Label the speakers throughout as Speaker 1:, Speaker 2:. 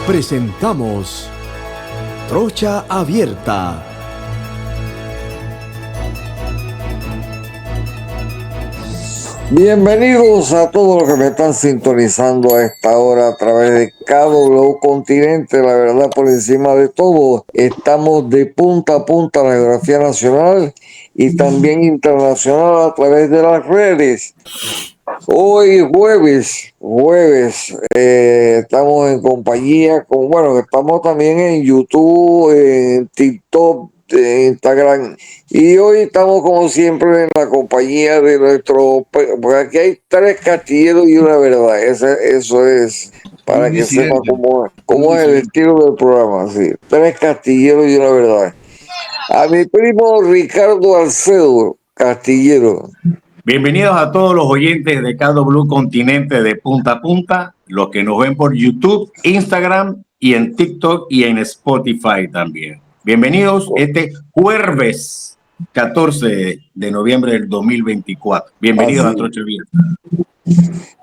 Speaker 1: Presentamos Trocha Abierta.
Speaker 2: Bienvenidos a todos los que me están sintonizando a esta hora a través de KW Continente, la verdad por encima de todo. Estamos de punta a punta en la geografía nacional y también internacional a través de las redes. Hoy jueves, estamos en compañía estamos también en YouTube, en TikTok, en Instagram, y hoy estamos como siempre en la compañía de porque aquí hay 3 castilleros y una verdad, eso es para que sepa cómo es el estilo del programa, sí. 3 castilleros y una verdad. A mi primo Ricardo Alcedo, castillero.
Speaker 3: Bienvenidos a todos los oyentes de KW Continente de punta a punta, los que nos ven por YouTube, Instagram y en TikTok y en Spotify también. Bienvenidos este jueves 14 de noviembre del 2024. Bienvenidos a Trocha Abierta.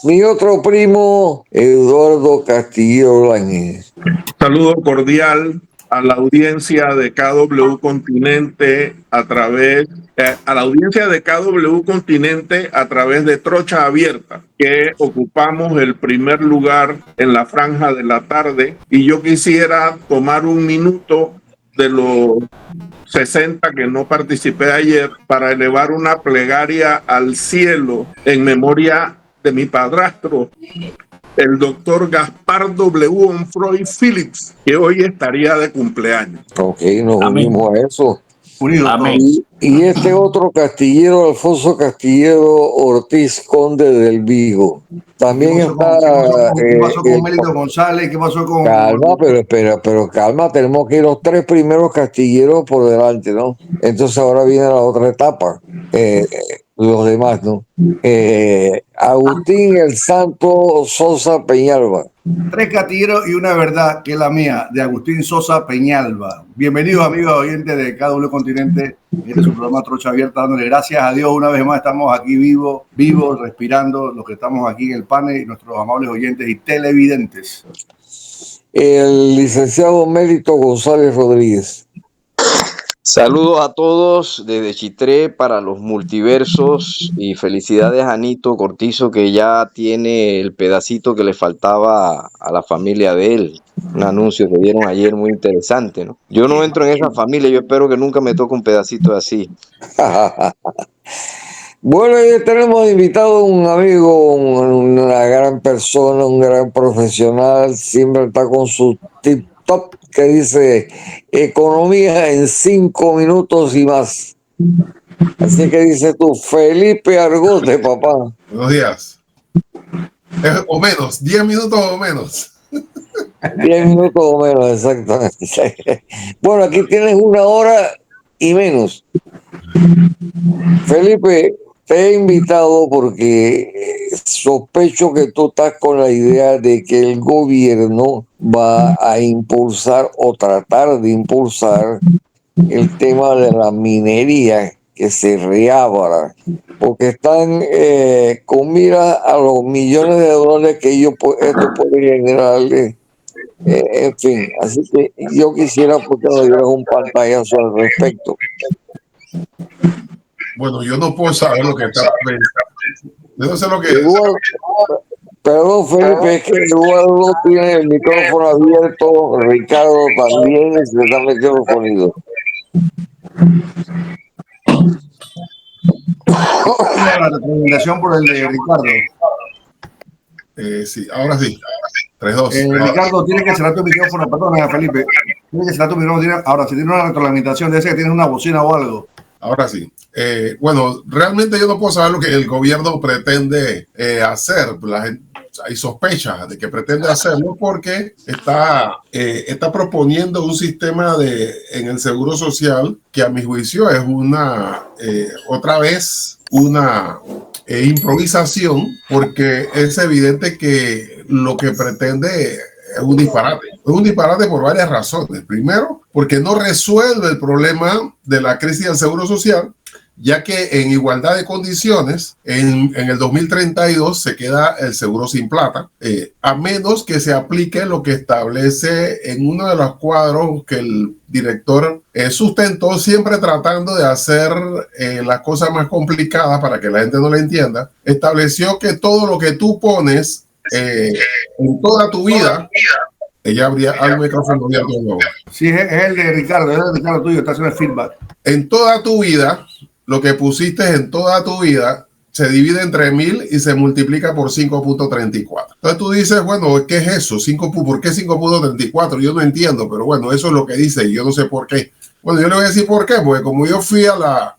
Speaker 2: Mi otro primo, Eduardo Castillo Blanquez.
Speaker 4: Saludo cordial a la audiencia de KW Continente a través de Trocha Abierta, que ocupamos el primer lugar en la franja de la tarde, y yo quisiera tomar un minuto de los 60 que no participé ayer para elevar una plegaria al cielo en memoria de mi padrastro, el doctor Gaspar W. Onfroy Phillips, que hoy estaría de cumpleaños.
Speaker 2: Ok, nos unimos a eso.
Speaker 3: Amén.
Speaker 2: Y este otro castillero, Alfonso Castillero Ortiz, conde del Vigo. También
Speaker 5: ¿Qué pasó con Mélito González? ¿Qué pasó con...?
Speaker 2: Calma, pero calma, tenemos que ir los 3 primeros castilleros por delante, ¿no? Entonces ahora viene la otra etapa. Los demás, ¿no? Agustín el Santo Sosa Peñalba.
Speaker 5: 3 castilleros y una verdad, que es la mía, de Agustín Sosa Peñalba. Bienvenidos, amigos oyentes de KW Continente. Este es su programa Trocha Abierta, dándole gracias a Dios una vez más. Estamos aquí vivos, respirando, los que estamos aquí en el panel y nuestros amables oyentes y televidentes.
Speaker 2: El licenciado Mélito González Rodríguez.
Speaker 6: Saludos a todos desde Chitré para los multiversos y felicidades a Anito Cortizo, que ya tiene el pedacito que le faltaba a la familia de él. Un anuncio que dieron ayer muy interesante, ¿no? Yo no entro en esa familia, yo espero que nunca me toque un pedacito así.
Speaker 2: Bueno, hoy tenemos invitado un amigo, una gran persona, un gran profesional, siempre está con su tip top que dice economía en 5 minutos y más. Así que dice tú, Felipe Argote, papá.
Speaker 7: Buenos días. O menos, 10 minutos o menos.
Speaker 2: 10 minutos o menos, exactamente. Bueno, aquí tienes 1 hora y menos. Felipe, te he invitado porque sospecho que tú estás con la idea de que el gobierno va a impulsar o tratar de impulsar el tema de la minería, que se reabra, porque están con mira a los millones de dólares que esto puede generarle. En fin, así que yo quisiera porque nos dieras un pantallazo al respecto.
Speaker 7: Bueno, yo no puedo saber lo que está pensando. Yo no sé lo que es.
Speaker 2: Perdón, Felipe, es que Eduardo tiene el micrófono abierto, Ricardo también, se le está metiendo sonido.
Speaker 5: La recomendación por el de Ricardo.
Speaker 7: Sí, ahora sí. 3-2.
Speaker 5: Ricardo, tienes que cerrar tu micrófono, perdona, Felipe. Tienes que cerrar tu micrófono. Ahora, si tienes una retroalimentación de ese que tienes una bocina o algo.
Speaker 7: Ahora sí. Bueno, realmente yo no puedo saber lo que el gobierno pretende hacer. Hay sospechas de que pretende hacerlo porque está proponiendo un sistema en el Seguro Social que a mi juicio es otra vez una improvisación, porque es evidente que lo que pretende es un disparate. Es un disparate por varias razones. Primero, porque no resuelve el problema de la crisis del Seguro Social, ya que en igualdad de condiciones, en el 2032 se queda el seguro sin plata, a menos que se aplique lo que establece en uno de los cuadros que el director sustentó, siempre tratando de hacer las cosas más complicadas para que la gente no la entienda. Estableció que todo lo que tú pones en toda tu vida, ella abría al micrófono abierto de nuevo.
Speaker 5: Sí, es el de Ricardo, es el de Ricardo tuyo, está haciendo el feedback.
Speaker 7: En toda tu vida, lo que pusiste en toda tu vida se divide entre 1000 y se multiplica por 5.34. Entonces tú dices, bueno, ¿qué es eso? ¿Por qué 5.34? Yo no entiendo, pero bueno, eso es lo que dice y yo no sé por qué. Bueno, yo le voy a decir por qué, porque como yo fui a la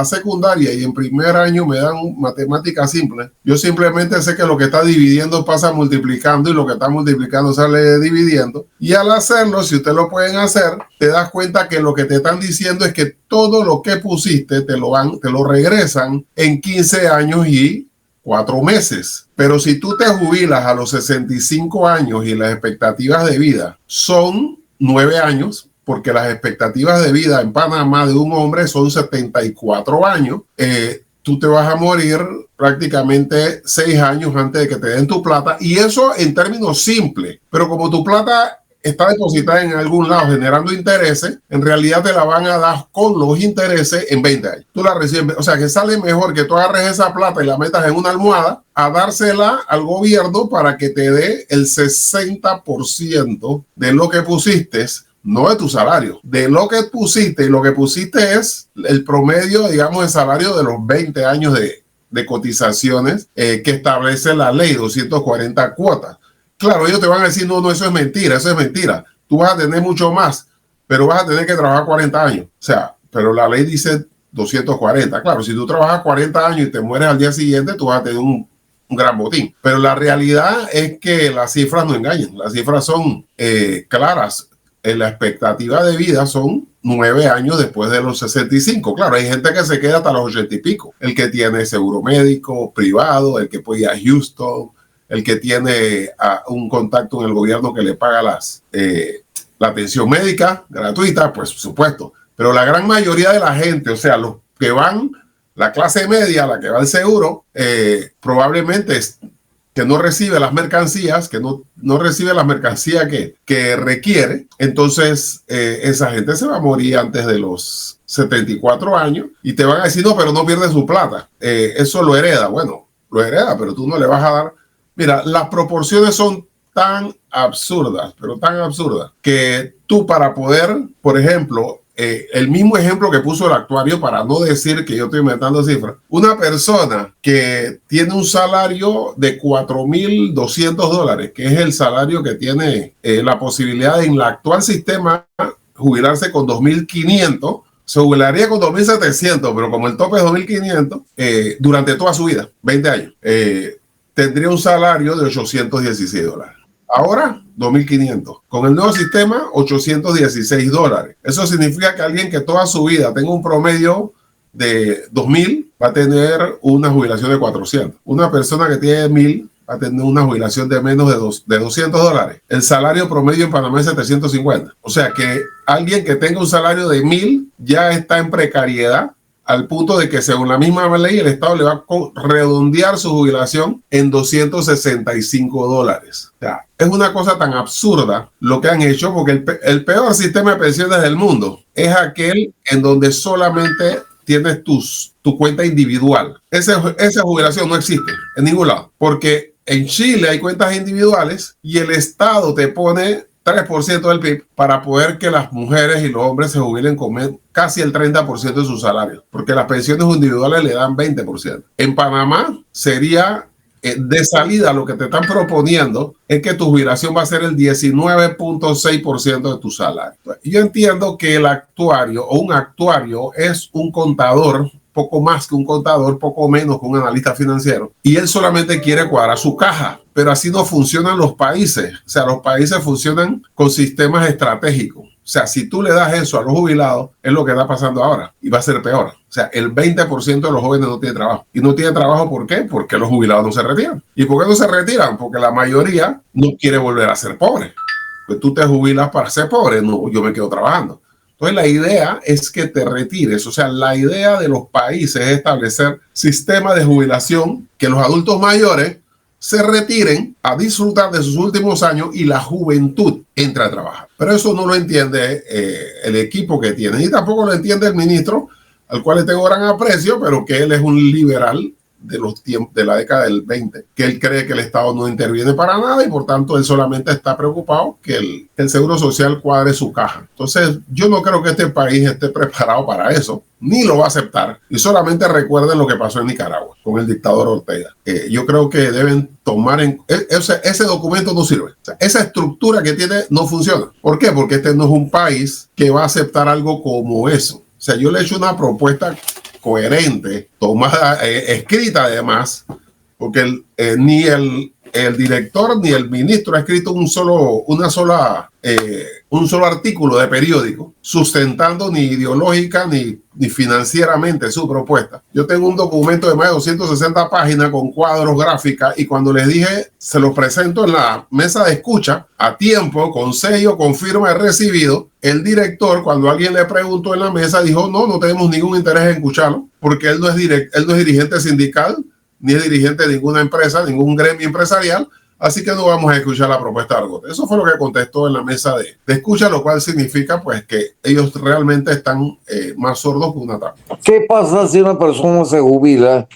Speaker 7: secundaria y en primer año me dan matemáticas simples, yo simplemente sé que lo que está dividiendo pasa multiplicando y lo que está multiplicando sale dividiendo. Y al hacerlo, si ustedes lo pueden hacer, te das cuenta que lo que te están diciendo es que todo lo que pusiste te lo regresan en 15 años y 4 meses. Pero si tú te jubilas a los 65 años y las expectativas de vida son 9 años, porque las expectativas de vida en Panamá de un hombre son 74 años, tú te vas a morir prácticamente 6 años antes de que te den tu plata, y eso en términos simples. Pero como tu plata está depositada en algún lado generando intereses, en realidad te la van a dar con los intereses en 20 años. Tú la recibes, o sea que sale mejor que tú agarres esa plata y la metas en una almohada a dársela al gobierno para que te dé el 60% de lo que pusiste, no de tu salario, de lo que pusiste, y lo que pusiste es el promedio, digamos, de salario de los 20 años de cotizaciones que establece la ley 240 cuotas. Claro, ellos te van a decir, no, eso es mentira, eso es mentira. Tú vas a tener mucho más, pero vas a tener que trabajar 40 años. O sea, pero la ley dice 240. Claro, si tú trabajas 40 años y te mueres al día siguiente, tú vas a tener un gran botín. Pero la realidad es que las cifras no engañan, las cifras son claras. La expectativa de vida son 9 años después de los 65. Claro, hay gente que se queda hasta los 80 y pico. El que tiene seguro médico privado, el que puede ir a Houston, el que tiene un contacto en el gobierno que le paga la atención médica gratuita, pues por supuesto. Pero la gran mayoría de la gente, o sea, los que van, la clase media, la que va al seguro, probablemente que no recibe las mercancías, que no recibe las mercancías que requiere, entonces esa gente se va a morir antes de los 74 años y te van a decir, no, pero no pierde su plata. Eso lo hereda. Bueno, lo hereda, pero tú no le vas a dar. Mira, las proporciones son tan absurdas, pero tan absurdas, que tú para poder, por ejemplo, el mismo ejemplo que puso el actuario, para no decir que yo estoy inventando cifras, una persona que tiene un salario de $4,200, que es el salario que tiene la posibilidad de, en el actual sistema, jubilarse con 2.500, se jubilaría con 2.700, pero como el tope es 2.500, durante toda su vida, 20 años, tendría un salario de $816. Ahora, 2.500. Con el nuevo sistema, $816. Eso significa que alguien que toda su vida tenga un promedio de 2.000 va a tener una jubilación de 400. Una persona que tiene 1.000 va a tener una jubilación de menos de $200. El salario promedio en Panamá es 750. O sea que alguien que tenga un salario de 1.000 ya está en precariedad, al punto de que según la misma ley el Estado le va a redondear su jubilación en $265. O sea, es una cosa tan absurda lo que han hecho, porque el peor sistema de pensiones del mundo es aquel en donde solamente tienes tu cuenta individual. Esa jubilación no existe en ningún lado, porque en Chile hay cuentas individuales y el Estado te pone 3% del PIB para poder que las mujeres y los hombres se jubilen con casi el 30% de su salario, porque las pensiones individuales le dan 20%. En Panamá sería de salida, lo que te están proponiendo es que tu jubilación va a ser el 19.6% de tu salario. Yo entiendo que el actuario o un actuario es un contador, poco más que un contador, poco menos que un analista financiero, y él solamente quiere cuadrar su caja, pero así no funcionan los países. O sea, los países funcionan con sistemas estratégicos. O sea, si tú le das eso a los jubilados, es lo que está pasando ahora y va a ser peor. O sea, el 20% de los jóvenes no tiene trabajo. ¿Y no tiene trabajo por qué? Porque los jubilados no se retiran. ¿Y por qué no se retiran? Porque la mayoría no quiere volver a ser pobre. Pues tú te jubilas para ser pobre. No, yo me quedo trabajando. Entonces la idea es que te retires, o sea, la idea de los países es establecer sistemas de jubilación que los adultos mayores se retiren a disfrutar de sus últimos años y la juventud entra a trabajar. Pero eso no lo entiende el equipo que tiene y tampoco lo entiende el ministro, al cual le tengo gran aprecio, pero que él es un liberal de los tiempos de la década del 20, que él cree que el Estado no interviene para nada y por tanto él solamente está preocupado que el Seguro Social cuadre su caja. Entonces yo no creo que este país esté preparado para eso, ni lo va a aceptar. Y solamente recuerden lo que pasó en Nicaragua con el dictador Ortega. Yo creo que deben tomar ese documento no sirve. O sea, esa estructura que tiene no funciona. ¿Por qué? Porque este no es un país que va a aceptar algo como eso. O sea, yo le he hecho una propuesta coherente, tomada, escrita además, porque ni el director ni el ministro ha escrito un solo artículo de periódico sustentando ni ideológica ni financieramente su propuesta. Yo tengo un documento de más de 260 páginas con cuadros, gráficas, y cuando les dije, se los presento en la mesa de escucha a tiempo, con sello, con firma de recibido, el director, cuando alguien le preguntó en la mesa, dijo, no tenemos ningún interés en escucharlo, porque él no es dirigente sindical, ni es dirigente de ninguna empresa, ningún gremio empresarial, así que no vamos a escuchar la propuesta de Argote. Eso fue lo que contestó en la mesa de escucha, lo cual significa pues que ellos realmente están más sordos que una tapa.
Speaker 2: ¿Qué pasa si una persona se jubila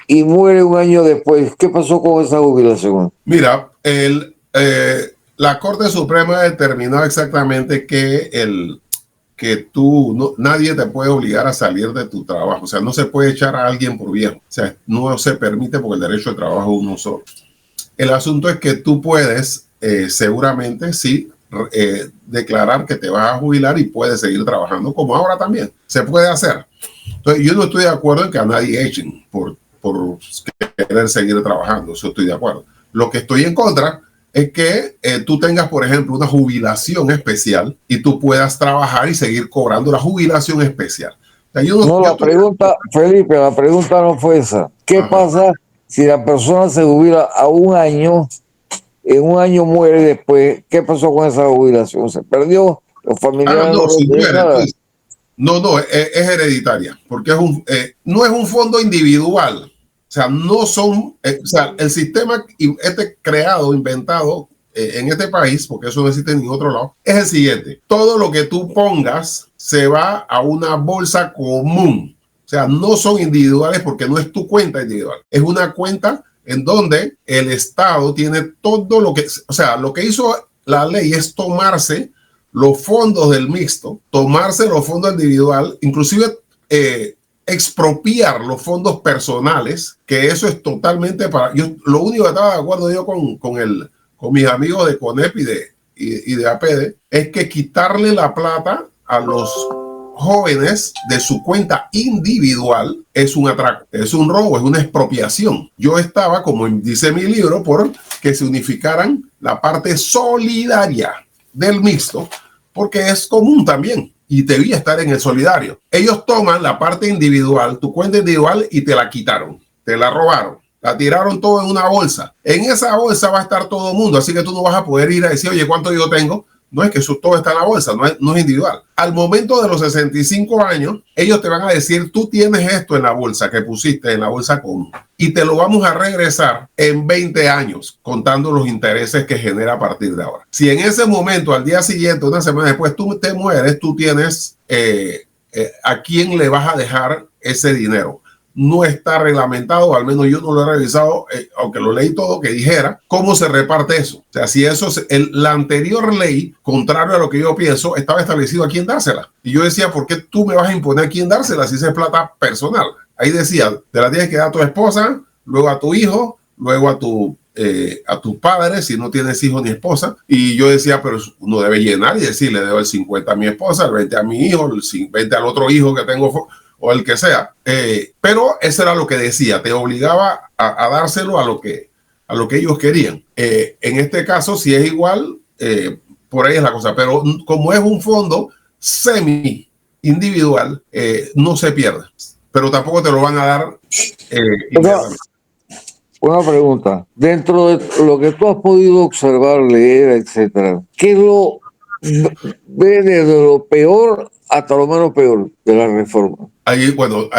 Speaker 2: y muere un año después? ¿Qué pasó con esa jubilación?
Speaker 7: Mira, la Corte Suprema ha determinado exactamente que nadie te puede obligar a salir de tu trabajo. O sea, no se puede echar a alguien por viejo. O sea, no se permite porque el derecho de trabajo es uno solo. El asunto es que tú puedes, seguramente, sí, declarar que te vas a jubilar y puedes seguir trabajando, como ahora también. Se puede hacer. Entonces, yo no estoy de acuerdo en que a nadie echen por querer seguir trabajando. Eso estoy de acuerdo. Lo que estoy en contra es que tú tengas, por ejemplo, una jubilación especial y tú puedas trabajar y seguir cobrando la jubilación especial. O sea,
Speaker 2: la pregunta, Felipe, la pregunta no fue esa. ¿Qué pasa si la persona se jubila a un año, en un año muere después? ¿Qué pasó con esa jubilación? ¿Se perdió? ¿Los familiares
Speaker 7: no, es hereditaria, porque no es un fondo individual. O sea, no son, o sea, el sistema creado, inventado en este país, porque eso no existe en ningún otro lado, es el siguiente. Todo lo que tú pongas se va a una bolsa común. O sea, no son individuales porque no es tu cuenta individual. Es una cuenta en donde el Estado tiene todo lo que, o sea, lo que hizo la ley es tomarse los fondos del mixto, tomarse los fondos individual, inclusive expropiar los fondos personales, que eso es totalmente lo único que estaba de acuerdo yo con mis amigos de CONEP y de APD es que quitarle la plata a los jóvenes de su cuenta individual es un atraco, es un robo, es una expropiación. Yo estaba, como dice mi libro, por que se unificaran la parte solidaria del mixto, porque es común también y debía estar en el solidario. Ellos toman la parte individual, tu cuenta individual, y te la quitaron, te la robaron, la tiraron todo en una bolsa. En esa bolsa va a estar todo el mundo, así que tú no vas a poder ir a decir, oye, ¿cuánto yo tengo? No es que eso todo está en la bolsa, no es individual. Al momento de los 65 años, ellos te van a decir, tú tienes esto en la bolsa que pusiste en la bolsa común y te lo vamos a regresar en 20 años, contando los intereses que genera a partir de ahora. Si en ese momento, al día siguiente, una semana después, tú te mueres, tú tienes a quién le vas a dejar ese dinero. No está reglamentado, al menos yo no lo he revisado, aunque lo leí todo, que dijera cómo se reparte eso. O sea, si eso la anterior ley, contrario a lo que yo pienso, estaba establecido a quién dársela. Y yo decía, ¿por qué tú me vas a imponer a quién dársela si es plata personal? Ahí decía, te la tienes que dar a tu esposa, luego a tu hijo, luego a tus padres, si no tienes hijo ni esposa. Y yo decía, pero uno debe llenar y decir, le debo el 50 a mi esposa, el 20 a mi hijo, el 20 al otro hijo que tengo, o el que sea, pero eso era lo que decía, te obligaba a dárselo a lo que ellos querían. En este caso, si es igual, por ahí es la cosa, pero como es un fondo semi individual, no se pierde, pero tampoco te lo van a dar.
Speaker 2: Una pregunta, dentro de lo que tú has podido observar, leer, etcétera, ¿qué es lo ve desde lo peor hasta lo menos peor de la reforma.
Speaker 7: Ahí, bueno,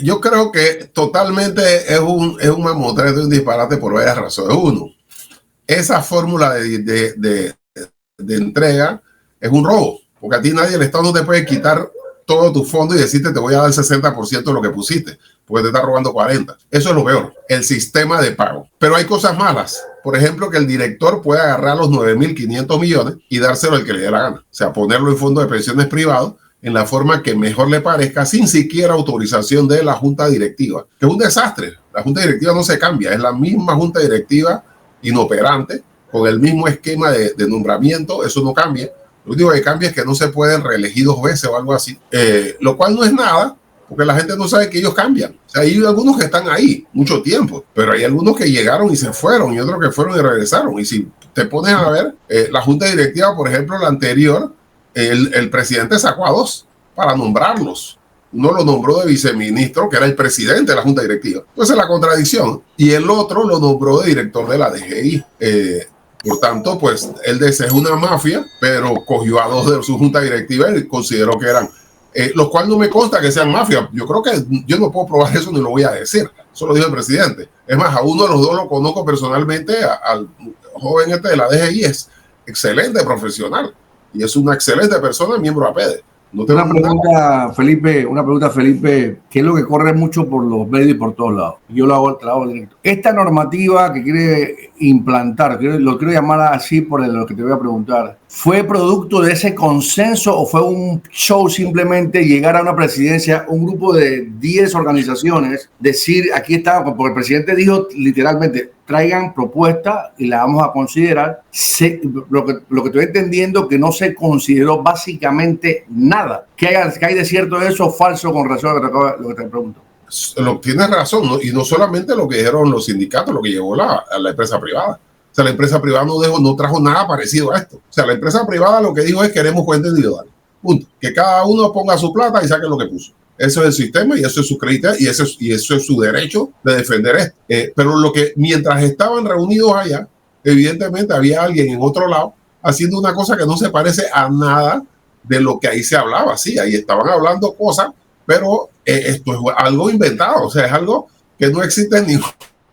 Speaker 7: yo creo que totalmente es un mamotreto y un disparate por varias razones. Uno, esa fórmula de entrega es un robo, porque a ti nadie, el Estado no te puede quitar todo tu fondo y decirte te voy a dar el 60% de lo que pusiste, porque te está robando 40%. Eso es lo peor, el sistema de pago. Pero hay cosas malas. Por ejemplo, que el director pueda agarrar los 9.500 millones y dárselo al que le dé la gana. O sea, ponerlo en fondo de pensiones privados en la forma que mejor le parezca, sin siquiera autorización de la junta directiva, que es un desastre. La junta directiva no se cambia, es la misma junta directiva inoperante, con el mismo esquema de nombramiento, eso no cambia. Lo único que cambia es que no se pueden reelegir 2 veces o algo así, lo cual no es nada, porque la gente no sabe que ellos cambian. O sea, hay algunos que están ahí mucho tiempo, pero hay algunos que llegaron y se fueron, y otros que fueron y regresaron. Y si te pones a ver, la junta directiva, por ejemplo, la anterior, el presidente sacó a 2 para nombrarlos. Uno lo nombró de viceministro, que era el presidente de la junta directiva. Entonces, la contradicción. Y el otro lo nombró de director de la DGI. Por tanto, pues, él es una mafia, pero cogió a 2 de su junta directiva y consideró que eran, lo cual no me consta que sean mafia. Yo creo que yo no puedo probar eso ni lo voy a decir. Eso lo dijo el presidente. Es más, a uno de los 2 lo conozco personalmente, al joven este de la DGI, es excelente profesional y es una excelente persona, miembro de APEDE. No
Speaker 5: una pregunta, Felipe, que es lo que corre mucho por los medios y por todos lados. Yo lo hago al trabajo directo. Esta normativa que quiere implantar, lo quiero llamar así por lo que te voy a preguntar, ¿fue producto de ese consenso o fue un show simplemente llegar a una presidencia, un grupo de 10 organizaciones, decir, aquí está, porque el presidente dijo literalmente, traigan propuestas y la vamos a considerar? Lo que estoy entendiendo que no se consideró básicamente nada. ¿Qué hay de cierto eso o falso con relación a lo que te pregunto?
Speaker 7: Tienes razón, ¿no? Y no solamente lo que dijeron los sindicatos, lo que llevó a la empresa privada. O sea, la empresa privada no trajo nada parecido a esto. O sea, la empresa privada lo que dijo es queremos cuenta individual. Punto. Que cada uno ponga su plata y saque lo que puso. Eso es el sistema y eso es su crédito y eso es su derecho de defender esto. Pero mientras estaban reunidos allá, evidentemente había alguien en otro lado haciendo una cosa que no se parece a nada de lo que ahí se hablaba. Sí, ahí estaban hablando cosas, pero esto es algo inventado. O sea, es algo que no existe en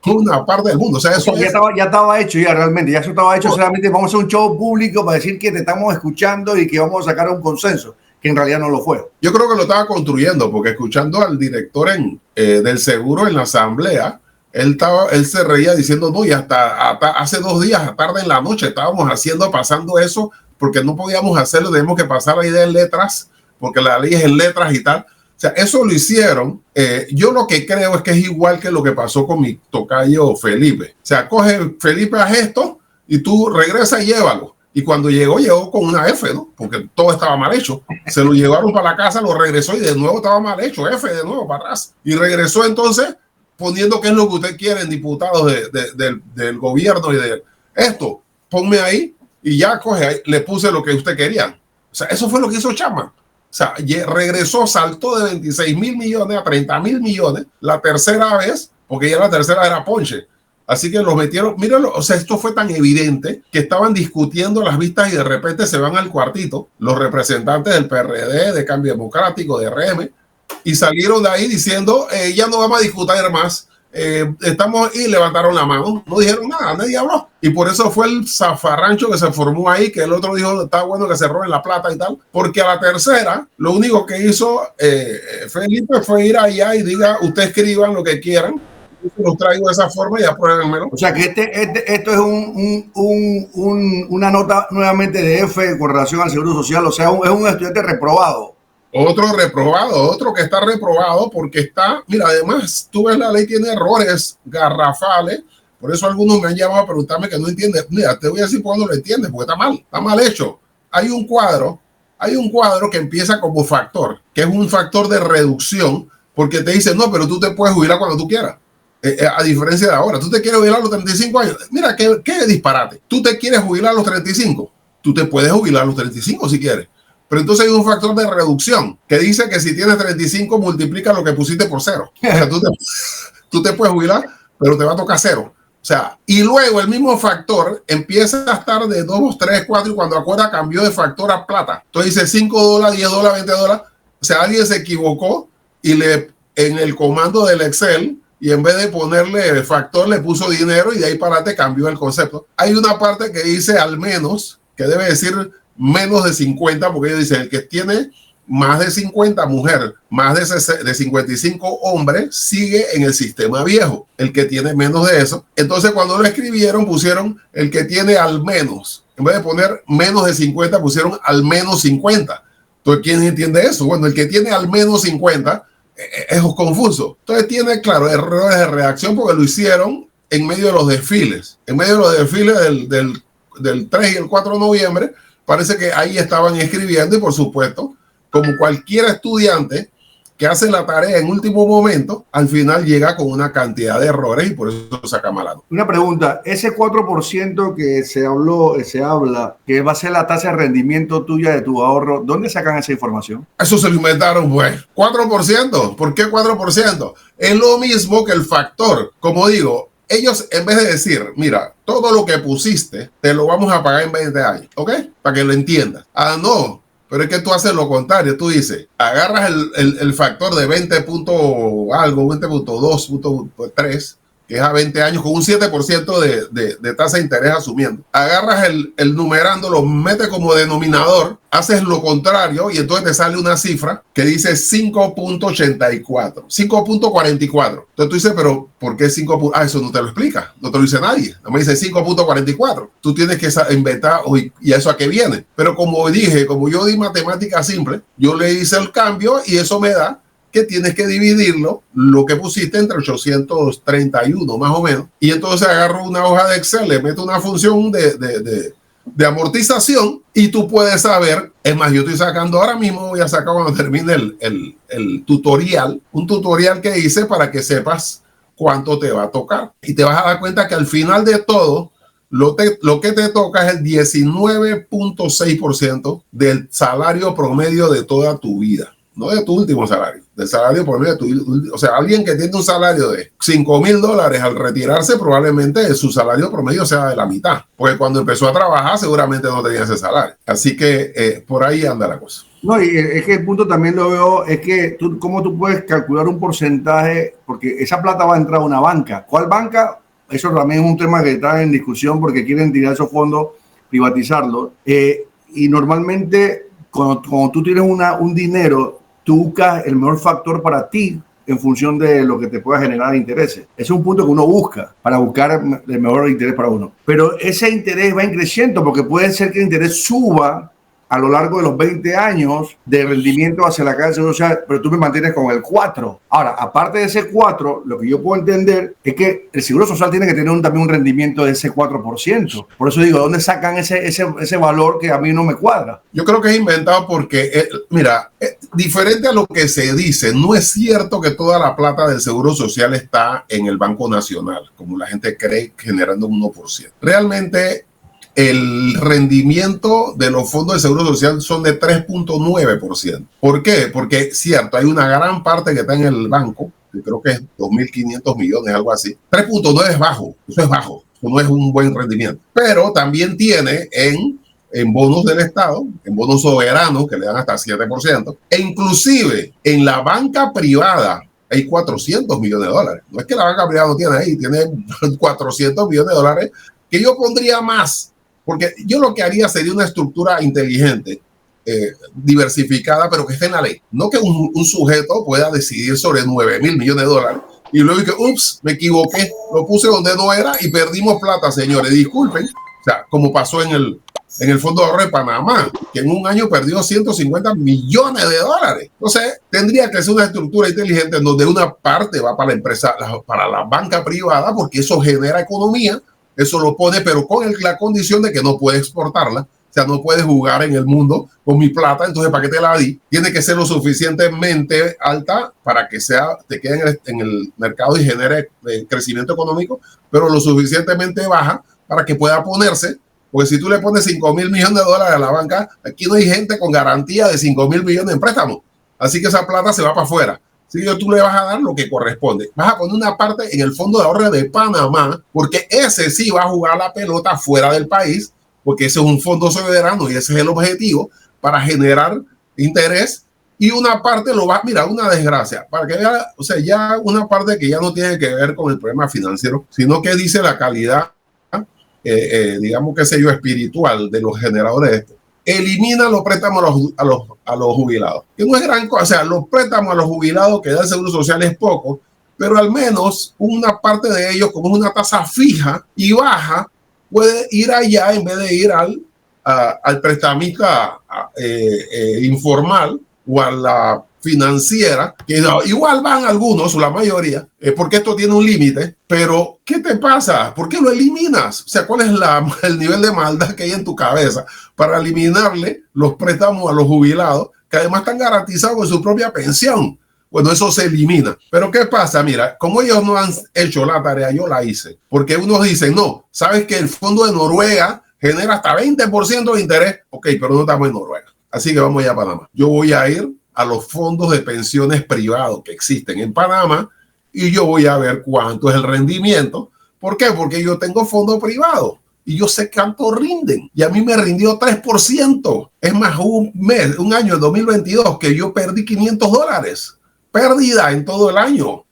Speaker 7: ninguna parte del mundo. O sea, eso
Speaker 5: ya estaba hecho, realmente. Ya eso estaba hecho. Solamente vamos a hacer un show público para decir que te estamos escuchando y que vamos a sacar un consenso, que en realidad no lo fue.
Speaker 7: Yo creo que lo estaba construyendo, porque escuchando al director del seguro en la asamblea, él se reía diciendo, no, y hasta hace 2 días, tarde en la noche, estábamos pasando eso, porque no podíamos hacerlo, tenemos que pasar la idea en letras, porque la ley es en letras y tal. O sea, eso lo hicieron. Yo lo que creo es que es igual que lo que pasó con mi tocayo Felipe. O sea, coge Felipe, haz esto, y tú regresa y llévalo. Y cuando llegó con una F, ¿no? Porque todo estaba mal hecho. Se lo llevaron para la casa, lo regresó y de nuevo estaba mal hecho. F de nuevo para atrás. Y regresó entonces poniendo qué es lo que usted quieren, diputados del gobierno y de esto. Ponme ahí y ya coge ahí. Le puse lo que usted quería. O sea, eso fue lo que hizo Chapman. O sea, regresó, saltó de 26.000 millones a 30.000 millones la tercera vez, porque ya la tercera era ponche. Así que los metieron, mírenlo, o sea, esto fue tan evidente que estaban discutiendo las vistas y de repente se van al cuartito los representantes del PRD, de Cambio Democrático, de RM, y salieron de ahí diciendo, ya no vamos a discutir más, estamos, y levantaron la mano, no dijeron nada, nadie habló. Y por eso fue el zafarrancho que se formó ahí, que el otro dijo, está bueno que se roben la plata y tal, porque a la tercera, lo único que hizo Felipe fue ir allá y diga, ustedes escriban lo que quieran, los traigo de esa forma y apruébenmelo.
Speaker 5: O sea que esto es una nota nuevamente de F con relación al Seguro Social. O sea, es un estudiante reprobado.
Speaker 7: Otro reprobado, otro que está reprobado porque está, mira, además, tú ves la ley tiene errores garrafales. Por eso algunos me han llamado a preguntarme que no entienden. Mira, te voy a decir por dónde lo entiendes, porque está mal hecho. Hay un cuadro que empieza como factor, que es un factor de reducción, porque te dice, no, pero tú te puedes jubilar cuando tú quieras. A diferencia de ahora, tú te quieres jubilar a los 35 años. Mira, qué disparate. Tú te quieres jubilar a los 35. Tú te puedes jubilar a los 35 si quieres. Pero entonces hay un factor de reducción que dice que si tienes 35, multiplica lo que pusiste por 0. O sea, tú te puedes jubilar, pero te va a tocar 0. O sea, y luego el mismo factor empieza a estar de 2, 3, 4 y cuando acuerda cambió de factor a plata. Entonces dice $5, $10, $20. O sea, alguien se equivocó y en el comando del Excel, y en vez de ponerle el factor le puso dinero y de ahí para adelante cambió el concepto. Hay una parte que dice al menos, que debe decir menos de 50, porque ellos dicen el que tiene más de 50 mujer, más de 55 hombres, sigue en el sistema viejo. El que tiene menos de eso. Entonces cuando lo escribieron pusieron el que tiene al menos. En vez de poner menos de 50 pusieron al menos 50. Entonces, ¿quién entiende eso? Bueno, el que tiene al menos 50 es confuso. Entonces tiene, claro, errores de redacción porque lo hicieron en medio de los desfiles. En medio de los desfiles del 3 y el 4 de noviembre, parece que ahí estaban escribiendo y por supuesto, como cualquier estudiante que hace la tarea en último momento, al final llega con una cantidad de errores y por eso saca mal.
Speaker 5: Una pregunta, ese 4% que se habla, que va a ser la tasa de rendimiento tuya de tu ahorro, ¿dónde sacan esa información?
Speaker 7: Eso se lo inventaron, pues. 4%. ¿Por qué 4%? Es lo mismo que el factor. Como digo, ellos en vez de decir, mira, todo lo que pusiste, te lo vamos a pagar en 20 años, ¿ok? Para que lo entiendas. Ah, no. Pero es que tú haces lo contrario, tú dices, agarras el factor de 20 punto algo, 20.2.3, que es a 20 años, con un 7% de tasa de interés asumiendo. Agarras el numerando, lo metes como denominador, haces lo contrario y entonces te sale una cifra que dice 5.84, 5.44. Entonces tú dices, pero ¿por qué 5? Eso no te lo explica, no te lo dice nadie. No me dice 5.44. Tú tienes que inventar, ¿y eso a qué viene? Pero como dije, como yo di matemática simple, yo le hice el cambio y eso me da que tienes que dividirlo, lo que pusiste entre 831 más o menos, y entonces agarro una hoja de Excel, le meto una función de amortización y tú puedes saber, es más, yo estoy sacando ahora mismo, voy a sacar cuando termine el tutorial, un tutorial que hice para que sepas cuánto te va a tocar y te vas a dar cuenta que al final de todo, lo que te toca es el 19.6% del salario promedio de toda tu vida. No de tu último salario, del salario promedio de tu vida. O sea, alguien que tiene un salario de $5,000 al retirarse, probablemente su salario promedio sea de la mitad. Porque cuando empezó a trabajar, seguramente no tenía ese salario. Así que por ahí anda la cosa.
Speaker 5: No, y es que el punto también lo veo, es que cómo tú puedes calcular un porcentaje, porque esa plata va a entrar a una banca. ¿Cuál banca? Eso también es un tema que está en discusión porque quieren tirar esos fondos, privatizarlos. Y normalmente, cuando tú tienes un dinero, tú buscas el mejor factor para ti en función de lo que te pueda generar intereses. Ese es un punto que uno busca para buscar el mejor interés para uno. Pero ese interés va creciendo porque puede ser que el interés suba a lo largo de los 20 años de rendimiento hacia la caja de seguro social, pero tú me mantienes con el 4. Ahora, aparte de ese 4, lo que yo puedo entender es que el seguro social tiene que tener también un rendimiento de ese 4%. Por eso digo, ¿dónde sacan ese valor que a mí no me cuadra?
Speaker 7: Yo creo que es inventado porque, mira, diferente a lo que se dice, no es cierto que toda la plata del seguro social está en el Banco Nacional, como la gente cree, generando un 1%. Realmente, el rendimiento de los fondos de seguro social son de 3.9%. ¿Por qué? Porque, cierto, hay una gran parte que está en el banco, que creo que es 2.500 millones, algo así. 3.9 es bajo, eso es bajo, eso no es un buen rendimiento. Pero también tiene en bonos del Estado, en bonos soberanos, que le dan hasta 7%, e inclusive en la banca privada, hay 400 millones de dólares. No es que la banca privada no tiene ahí, tiene 400 millones de dólares, que yo pondría más. Porque yo lo que haría sería una estructura inteligente, diversificada, pero que esté en la ley. No que un sujeto pueda decidir sobre 9.000 millones de dólares y luego que, ups, me equivoqué, lo puse donde no era y perdimos plata, señores, disculpen. O sea, como pasó en el Fondo de Ahorro de Panamá, que en un año perdió 150 millones de dólares. Entonces, tendría que ser una estructura inteligente en donde una parte va para la empresa, para la banca privada, porque eso genera economía. Eso lo pone, pero con la condición de que no puede exportarla. O sea, no puedes jugar en el mundo con mi plata. Entonces, ¿para qué te la di? Tiene que ser lo suficientemente alta para que te quede en el mercado y genere crecimiento económico, pero lo suficientemente baja para que pueda ponerse. Porque si tú le pones 5.000 millones de dólares a la banca, aquí no hay gente con garantía de 5.000 millones en préstamo. Así que esa plata se va para afuera. Así que tú le vas a dar lo que corresponde. Vas a poner una parte en el fondo de ahorro de Panamá, porque ese sí va a jugar la pelota fuera del país, porque ese es un fondo soberano y ese es el objetivo para generar interés. Y una parte lo va, mira, una desgracia, para que vea, o sea, ya una parte que ya no tiene que ver con el problema financiero, sino que dice la calidad, digamos, qué sé yo, espiritual de los generadores de esto. Elimina los préstamos a los jubilados. Que no es gran cosa, o sea, los préstamos a los jubilados que da el Seguro Social es poco, pero al menos una parte de ellos, como es una tasa fija y baja, puede ir allá en vez de ir al prestamista informal o a la financiera, que igual van algunos, o la mayoría, porque esto tiene un límite, pero ¿qué te pasa? ¿Por qué lo eliminas? O sea, ¿cuál es el nivel de maldad que hay en tu cabeza para eliminarle los préstamos a los jubilados, que además están garantizados en su propia pensión? Bueno, eso se elimina. Pero ¿qué pasa? Mira, como ellos no han hecho la tarea, yo la hice, porque unos dicen, no, sabes que el fondo de Noruega genera hasta 20% de interés. Ok, pero no estamos en Noruega. Así que vamos ya a Panamá. Yo voy a ir a los fondos de pensiones privados que existen en Panamá y yo voy a ver cuánto es el rendimiento. ¿Por qué? Porque yo tengo fondo privado y yo sé cuánto rinden. Y a mí me rindió 3%. Es más, un año, el 2022, que yo perdí $500. Pérdida en todo el año.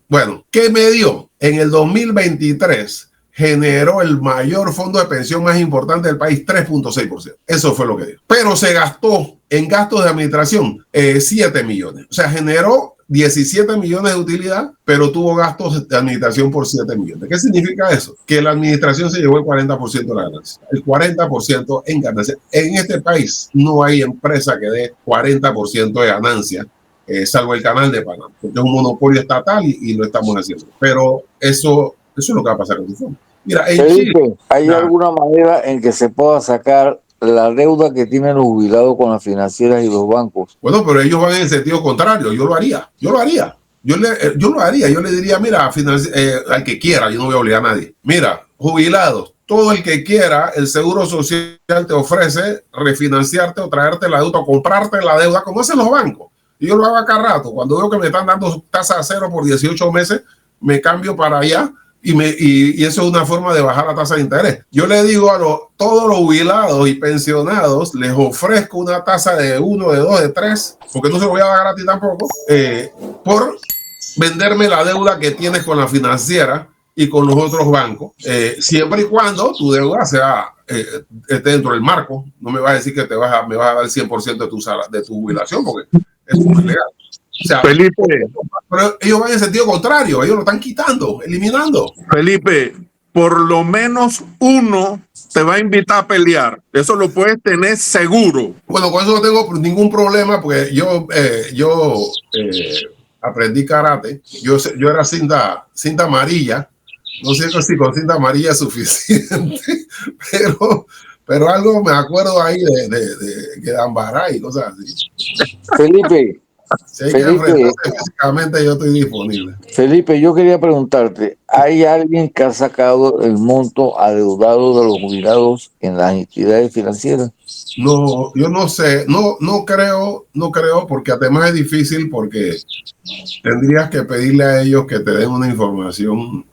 Speaker 7: Bueno, ¿qué me dio? En el 2023 generó el mayor fondo de pensión más importante del país, 3.6%. Eso fue lo que dio. Pero se gastó en gastos de administración 7 millones. O sea, generó 17 millones de utilidad, pero tuvo gastos de administración por 7 millones. ¿Qué significa eso? Que la administración se llevó el 40% de la ganancia. El 40% en ganancia. En este país no hay empresa que dé 40% de ganancia, salvo el Canal de Panamá, porque es un monopolio estatal y lo estamos haciendo. Pero eso es lo que va a pasar con tu fondo. Mira, en
Speaker 2: Felipe,
Speaker 7: Chile,
Speaker 2: ¿hay alguna manera en que se pueda sacar la deuda que tienen los jubilados con las financieras y los bancos?
Speaker 7: bueno, pero ellos van en el sentido contrario. Yo lo haría. Yo lo haría. Yo lo haría. Yo le diría, mira, al que quiera, yo no voy a obligar a nadie. Mira, jubilados, todo el que quiera, el Seguro Social te ofrece refinanciarte o traerte la deuda o comprarte la deuda, como hacen los bancos. Y yo lo hago acá rato. Cuando veo que me están dando tasa a cero por 18 meses, me cambio para allá y eso es una forma de bajar la tasa de interés. Yo le digo a todos los jubilados y pensionados, les ofrezco una tasa de 1, de 2, de 3, porque no se lo voy a dar a ti tampoco, por venderme la deuda que tienes con la financiera y con los otros bancos, siempre y cuando tu deuda sea esté dentro del marco. No me vas a decir que me vas a dar el 100% de tu jubilación, porque eso no es legal. O sea,
Speaker 4: Felipe,
Speaker 7: pero ellos van en sentido contrario, ellos lo están quitando, eliminando.
Speaker 4: Felipe, por lo menos uno te va a invitar a pelear. Eso lo puedes tener seguro.
Speaker 7: Bueno, con eso no tengo ningún problema, porque yo aprendí karate. Yo era cinta amarilla. No sé si con cinta amarilla es suficiente, pero algo me acuerdo ahí de Ambará y cosas así.
Speaker 2: Felipe,
Speaker 7: Si hay que enfrentarse físicamente, yo estoy disponible.
Speaker 2: Felipe, yo quería preguntarte, ¿hay alguien que ha sacado el monto adeudado de los jubilados en las entidades financieras?
Speaker 7: No, yo no sé, no creo, porque además es difícil, porque tendrías que pedirle a ellos que te den una información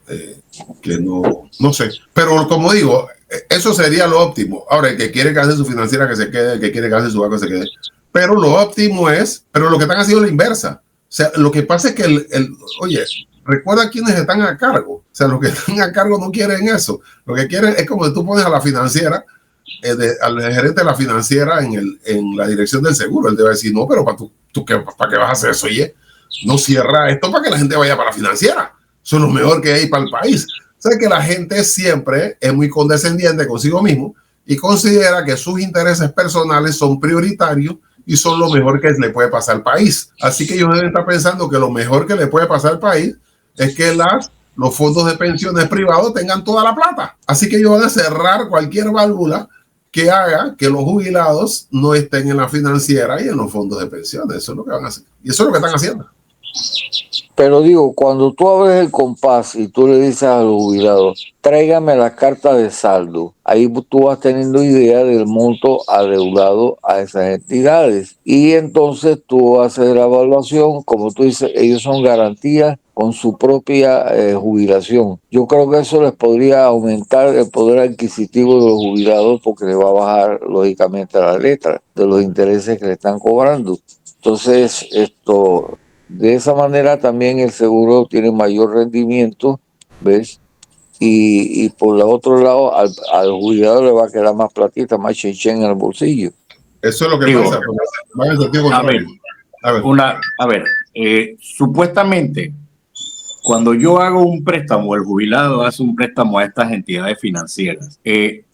Speaker 7: que no sé. Pero como digo, eso sería lo óptimo. Ahora, el que quiere que hace su financiera, que se quede; el que quiere que hace su banco, se quede. Pero lo óptimo es, pero lo que están haciendo es la inversa. O sea, lo que pasa es que oye, recuerda quiénes están a cargo. O sea, los que están a cargo no quieren eso. Lo que quieren es como si tú pones a la financiera, al gerente de la financiera en la dirección del seguro. Él te va a decir, no, pero ¿para qué vas a hacer eso? Oye, no cierra esto para que la gente vaya para la financiera. Eso es lo mejor que hay para el país. O sea, que la gente siempre es muy condescendiente consigo mismo y considera que sus intereses personales son prioritarios y son lo mejor que le puede pasar al país. Así que ellos deben estar pensando que lo mejor que le puede pasar al país es que los fondos de pensiones privados tengan toda la plata. Así que ellos van a cerrar cualquier válvula que haga que los jubilados no estén en la financiera y en los fondos de pensiones. Eso es lo que van a hacer. Y eso es lo que están haciendo.
Speaker 2: Pero digo, cuando tú abres el compás y tú le dices a los jubilados, tráigame la carta de saldo, ahí tú vas teniendo idea del monto adeudado a esas entidades. Y entonces tú haces la evaluación, como tú dices, ellos son garantías con su propia jubilación. Yo creo que eso les podría aumentar el poder adquisitivo de los jubilados porque les va a bajar lógicamente la letra de los intereses que le están cobrando. Entonces, de esa manera también el seguro tiene mayor rendimiento, ¿ves? Y por el otro lado, al jubilado le va a quedar más platita, más chenchen en el bolsillo.
Speaker 7: Eso es lo que
Speaker 3: Digo,
Speaker 7: pasa. Va en sentido contrario.
Speaker 3: A ver, supuestamente, cuando yo hago un préstamo, el jubilado hace un préstamo a estas entidades financieras,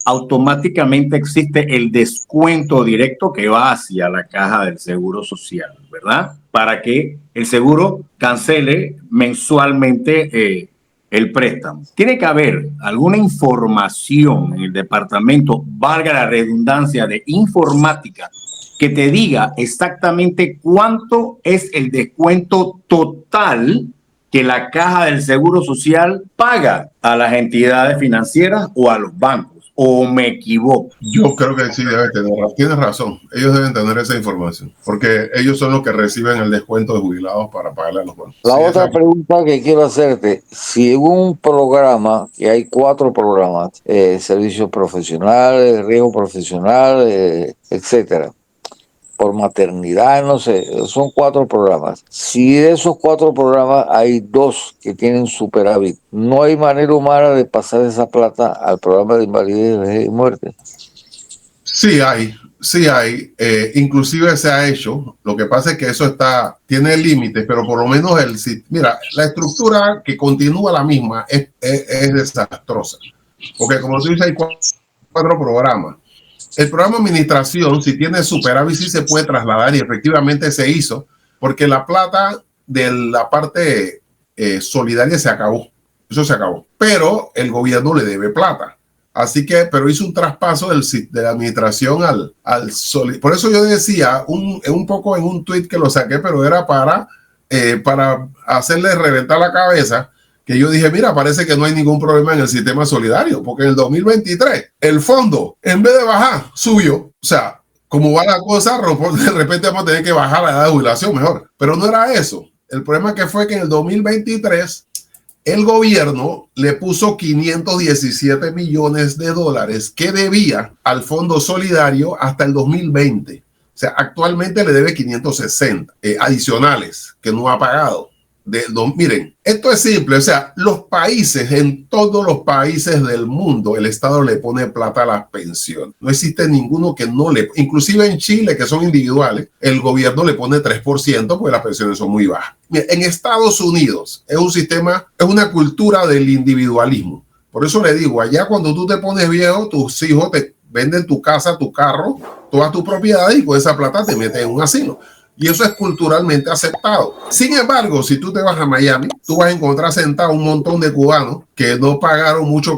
Speaker 3: automáticamente existe el descuento directo que va hacia la caja del Seguro Social, ¿verdad? Para que el seguro cancele mensualmente el préstamo. Tiene que haber alguna información en el departamento, valga la redundancia, de informática, que te diga exactamente cuánto es el descuento total que la caja del Seguro Social paga a las entidades financieras o a los bancos. ¿O me equivoco?
Speaker 7: Yo creo que sí debe tener, tienes razón, ellos deben tener esa información, porque ellos son los que reciben el descuento de jubilados para pagarle a los bancos.
Speaker 2: La otra pregunta que quiero hacerte, si en un programa, que hay 4 programas, servicios profesionales, riesgo profesional, etcétera, por maternidad, no sé, son 4 programas. Si de esos 4 programas hay 2 que tienen superávit, ¿no hay manera humana de pasar esa plata al programa de invalidez, vejez y muerte?
Speaker 7: Sí hay. Inclusive se ha hecho. Lo que pasa es que eso tiene límites, pero por lo menos mira, la estructura que continúa la misma es desastrosa. Porque como tú dices, hay 4 programas. El programa de administración, si tiene superávit, sí se puede trasladar y efectivamente se hizo, porque la plata de la parte solidaria se acabó. Eso se acabó. Pero el gobierno le debe plata. Así que, pero hizo un traspaso de la administración al solidario. Por eso yo decía, un poco en un tweet que lo saqué, pero era para hacerle reventar la cabeza, que yo dije, mira, parece que no hay ningún problema en el sistema solidario, porque en el 2023 el fondo, en vez de bajar, subió. O sea, como va la cosa, de repente vamos a tener que bajar la edad de jubilación mejor. Pero no era eso. El problema que fue que en el 2023 el gobierno le puso 517 millones de dólares que debía al Fondo Solidario hasta el 2020. O sea, actualmente le debe 560 adicionales que no ha pagado. Miren, esto es simple, o sea, en todos los países del mundo, el Estado le pone plata a las pensiones. No existe ninguno que no inclusive en Chile, que son individuales, el gobierno le pone 3% porque las pensiones son muy bajas. En Estados Unidos es un sistema, es una cultura del individualismo. Por eso le digo, allá cuando tú te pones viejo, tus hijos te venden tu casa, tu carro, toda tu propiedad y con esa plata te metes en un asilo. Y eso es culturalmente aceptado. Sin embargo, si tú te vas a Miami, tú vas a encontrar sentado un montón de cubanos que no pagaron mucho, o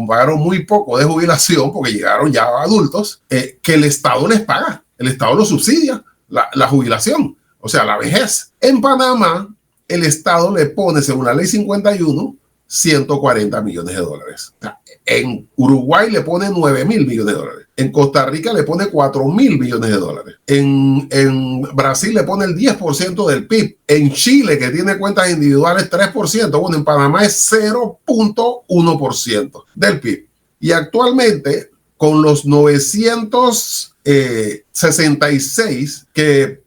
Speaker 7: pagaron muy poco de jubilación porque llegaron ya adultos, que el Estado les paga. El Estado los subsidia, la jubilación, o sea, la vejez. En Panamá, el Estado le pone, según la ley 51, 140 millones de dólares. O sea, en Uruguay le pone 9.000 millones de dólares. En Costa Rica le pone 4.000 millones de dólares. En Brasil le pone el 10% del PIB. En Chile, que tiene cuentas individuales, 3%. Bueno, en Panamá es 0.1% del PIB. Y actualmente, con los 966 que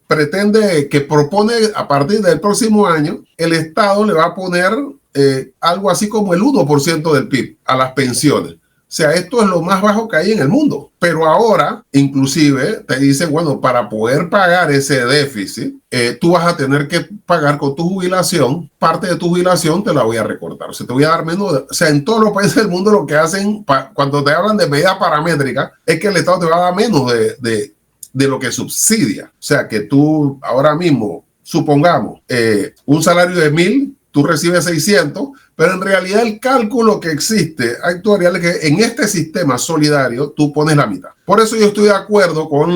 Speaker 7: propone a partir del próximo año, el Estado le va a poner algo así como el 1% del PIB a las pensiones. O sea, esto es lo más bajo que hay en el mundo. Pero ahora, inclusive, te dicen, bueno, para poder pagar ese déficit, tú vas a tener que pagar con tu jubilación, parte de tu jubilación te la voy a recortar. O sea, te voy a dar menos. O sea, en todos los países del mundo lo que hacen, cuando te hablan de medida paramétrica, es que el Estado te va a dar menos de lo que subsidia. O sea, que tú ahora mismo, supongamos, un salario de 1.000, tú recibes 600, pero en realidad el cálculo que existe actuarial es que en este sistema solidario tú pones la mitad. Por eso yo estoy de acuerdo con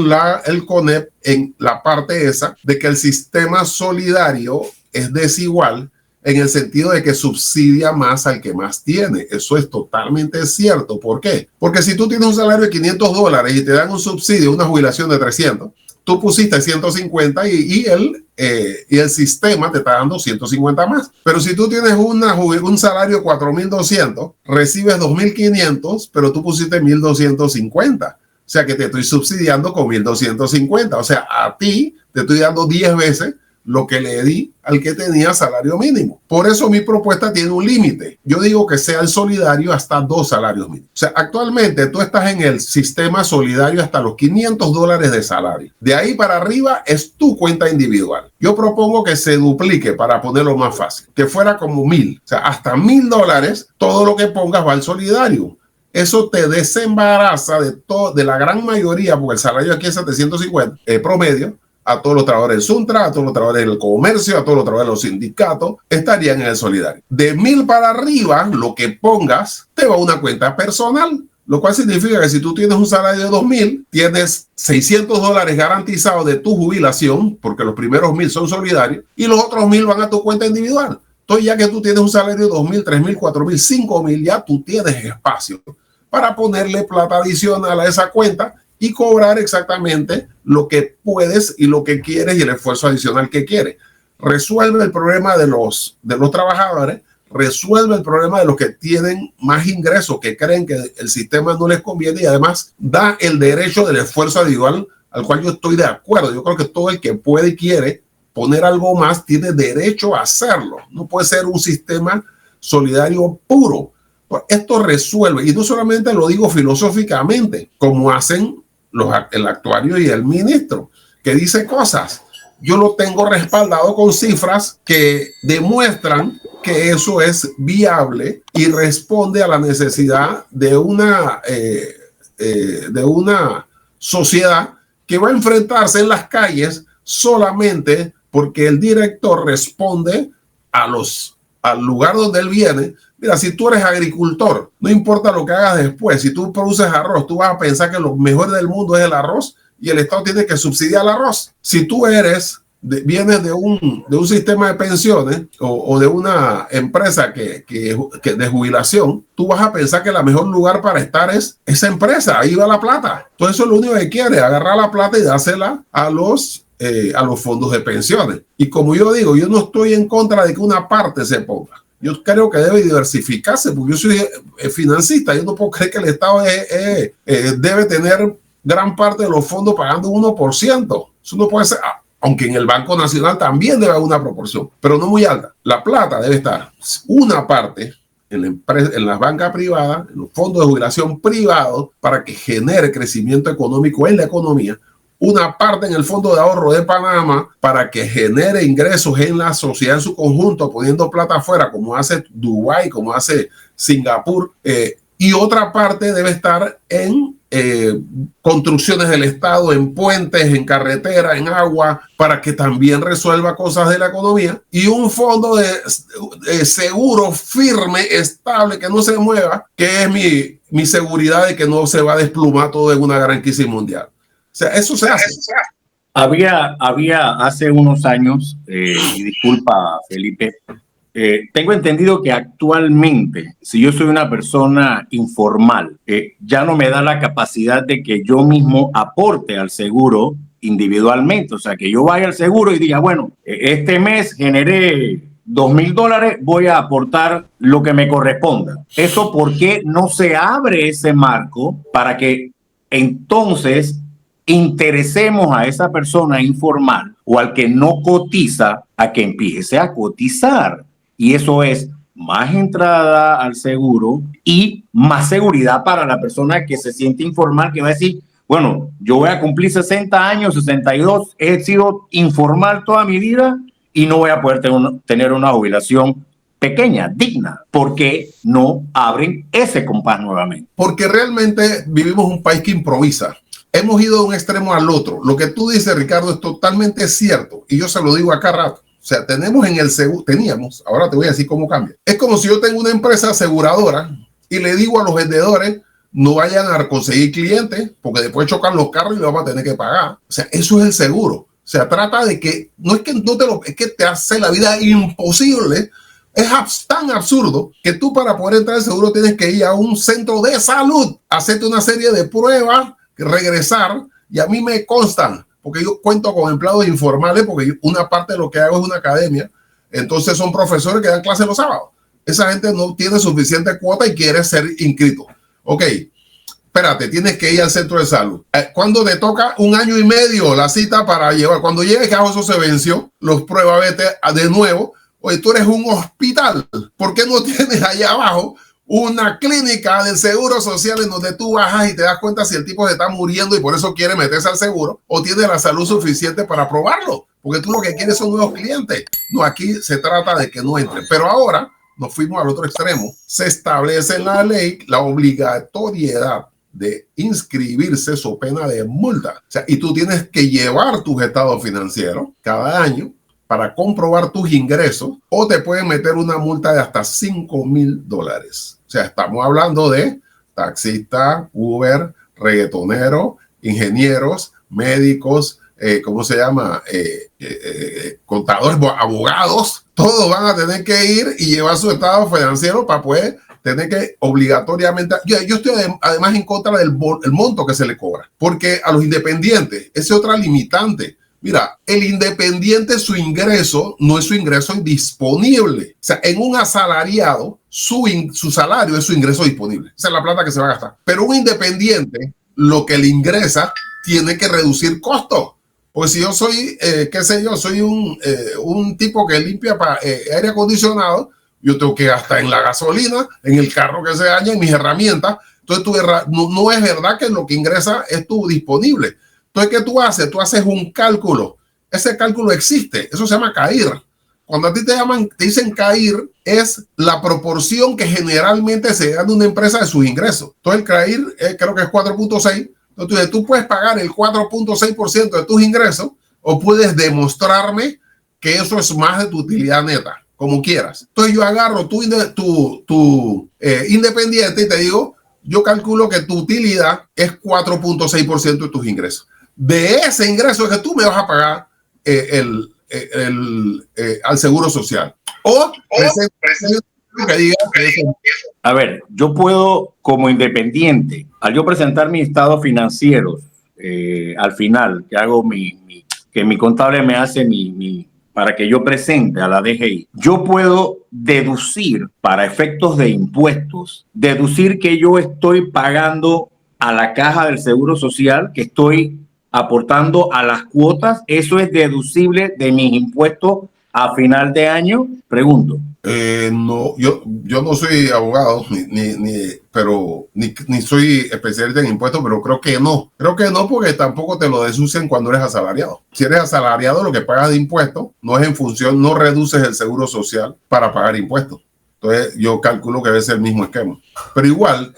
Speaker 7: el CONEP en la parte esa de que el sistema solidario es desigual en el sentido de que subsidia más al que más tiene. Eso es totalmente cierto. ¿Por qué? Porque si tú tienes un salario de $500 y te dan un subsidio, una jubilación de 300, tú pusiste 150 y el sistema te está dando 150 más. Pero si tú tienes un salario de 4,200, recibes 2,500, pero tú pusiste 1,250. O sea que te estoy subsidiando con 1,250. O sea, a ti te estoy dando 10 veces lo que le di al que tenía salario mínimo. Por eso mi propuesta tiene un límite. Yo digo que sea el solidario hasta 2 salarios mínimos. O sea, actualmente tú estás en el sistema solidario hasta los $500 de salario. De ahí para arriba es tu cuenta individual. Yo propongo que se duplique para ponerlo más fácil, que fuera como 1,000. O sea, hasta $1,000, todo lo que pongas va al solidario. Eso te desembaraza de la gran mayoría, porque el salario aquí es 750 promedio, a todos los trabajadores del Suntra, a todos los trabajadores del comercio, a todos los trabajadores de los sindicatos, estarían en el solidario. De 1,000 para arriba, lo que pongas te va a una cuenta personal, lo cual significa que si tú tienes un salario de 2,000, tienes $600 garantizados de tu jubilación, porque los primeros 1,000 son solidarios, y los otros 1,000 van a tu cuenta individual. Entonces, ya que tú tienes un salario de 2,000, 3,000, 4,000, 5,000, ya tú tienes espacio para ponerle plata adicional a esa cuenta y cobrar exactamente lo que puedes y lo que quieres y el esfuerzo adicional que quieres. Resuelve el problema de los trabajadores, resuelve el problema de los que tienen más ingresos, que creen que el sistema no les conviene, y además da el derecho del esfuerzo individual, al cual yo estoy de acuerdo. Yo creo que todo el que puede y quiere poner algo más tiene derecho a hacerlo. No puede ser un sistema solidario puro. Esto resuelve, y no solamente lo digo filosóficamente, como hacen el actuario y el ministro, que dice cosas. Yo lo tengo respaldado con cifras que demuestran que eso es viable y responde a la necesidad de una sociedad que va a enfrentarse en las calles solamente porque el director responde al lugar donde él viene. Mira, si tú eres agricultor, no importa lo que hagas después, si tú produces arroz, tú vas a pensar que lo mejor del mundo es el arroz y el Estado tiene que subsidiar el arroz. Si tú vienes de un sistema de pensiones o de una empresa que de jubilación, tú vas a pensar que el mejor lugar para estar es esa empresa, ahí va la plata. Entonces eso es lo único que quiere, agarrar la plata y dársela a los fondos de pensiones. Y como yo digo, yo no estoy en contra de que una parte se ponga. Yo creo que debe diversificarse, porque yo soy financista. Yo no puedo creer que el Estado debe tener gran parte de los fondos pagando 1%. Eso no puede ser, aunque en el Banco Nacional también debe haber una proporción, pero no muy alta. La plata debe estar una parte en la banca privada, en los fondos de jubilación privados, para que genere crecimiento económico en la economía. Una parte en el Fondo de Ahorro de Panamá para que genere ingresos en la sociedad en su conjunto, poniendo plata afuera, como hace Dubái, como hace Singapur, y otra parte debe estar en construcciones del Estado, en puentes, en carretera, en agua, para que también resuelva cosas de la economía, y un fondo de seguro firme, estable, que no se mueva, que es mi seguridad de que no se va a desplumar todo en una gran crisis mundial. O sea, eso se hace.
Speaker 3: Había hace unos años, y disculpa Felipe, tengo entendido que actualmente, si yo soy una persona informal, ya no me da la capacidad de que yo mismo aporte al seguro individualmente. O sea, que yo vaya al seguro y diga, bueno, este mes generé $2,000, voy a aportar lo que me corresponda. ¿Eso por qué no se abre ese marco para que entonces interesemos a esa persona informal o al que no cotiza a que empiece a cotizar? Y eso es más entrada al seguro y más seguridad para la persona que se siente informal, que va a decir, bueno, yo voy a cumplir 60 años, 62, he sido informal toda mi vida y no voy a poder tener una jubilación pequeña, digna. ¿Por qué no abren ese compás nuevamente?
Speaker 7: Porque realmente vivimos un país que improvisa. Hemos ido de un extremo al otro. Lo que tú dices, Ricardo, es totalmente cierto. Y yo se lo digo acá rato. O sea, teníamos, ahora te voy a decir cómo cambia. Es como si yo tengo una empresa aseguradora y le digo a los vendedores, no vayan a conseguir clientes porque después chocan los carros y lo vamos a tener que pagar. O sea, eso es el seguro. sea, trata de que, no es que no te lo, es que te hace la vida imposible. Es tan absurdo que tú para poder entrar al seguro tienes que ir a un centro de salud, hacerte una serie de pruebas, regresar, y a mí me constan, porque yo cuento con empleados informales, porque una parte de lo que hago es una academia, entonces son profesores que dan clases los sábados. Esa gente no tiene suficiente cuota y quiere ser inscrito. Ok, espérate, tienes que ir al centro de salud. Cuando te toca 1 año y medio la cita para llevar, cuando llegue que eso se venció, los pruebas, vete de nuevo. Oye, tú eres un hospital, ¿por qué no tienes allá abajo una clínica del Seguro Social en donde tú bajas y te das cuenta si el tipo se está muriendo y por eso quiere meterse al seguro, o tiene la salud suficiente para probarlo? Porque tú lo que quieres son nuevos clientes. No, aquí se trata de que no entren. Pero ahora nos fuimos al otro extremo. Se establece en la ley la obligatoriedad de inscribirse so pena de multa. O sea, y tú tienes que llevar tus estados financieros cada año para comprobar tus ingresos, o te pueden meter una multa de hasta $5,000. O sea, estamos hablando de taxistas, Uber, reggaetoneros, ingenieros, médicos, ¿cómo se llama? Contadores, abogados, todos van a tener que ir y llevar su estado financiero para poder tener que obligatoriamente. Yo estoy además en contra del monto que se le cobra, porque a los independientes, esa es otra limitante. Mira, el independiente, su ingreso no es su ingreso disponible. O sea, en un asalariado, su salario es su ingreso disponible. Esa es la plata que se va a gastar. Pero un independiente, lo que le ingresa, tiene que reducir costos. Pues si yo soy, qué sé yo, soy un tipo que limpia aire acondicionado, yo tengo que gastar en la gasolina, en el carro que se daña, en mis herramientas. Entonces, no es verdad que lo que ingresa es tu disponible. Entonces, ¿qué tú haces? Tú haces un cálculo. Ese cálculo existe. Eso se llama CAIR. Cuando a ti te dicen CAIR, es la proporción que generalmente se gana una empresa de sus ingresos. Entonces, el CAIR creo que es 4.6. Entonces, tú puedes pagar el 4.6% de tus ingresos, o puedes demostrarme que eso es más de tu utilidad neta, como quieras. Entonces, yo agarro tu independiente y te digo, yo calculo que tu utilidad es 4.6% de tus ingresos. De ese ingreso es que tú me vas a pagar al Seguro Social. O que diga que eso.
Speaker 3: A ver, yo puedo, como independiente, al yo presentar mis estados financieros, al final, que hago que mi contable me hace para que yo presente a la DGI, yo puedo deducir para efectos de impuestos, deducir que yo estoy pagando a la caja del Seguro Social, que estoy aportando a las cuotas. ¿Eso es deducible de mis impuestos a final de año? Pregunto.
Speaker 7: No, yo no soy abogado, ni soy especialista en impuestos, pero creo que no. Creo que no, porque tampoco te lo deducen cuando eres asalariado. Si eres asalariado, lo que pagas de impuestos no es en función, no reduces el Seguro Social para pagar impuestos. Entonces, yo calculo que debe ser el mismo esquema. Pero igual,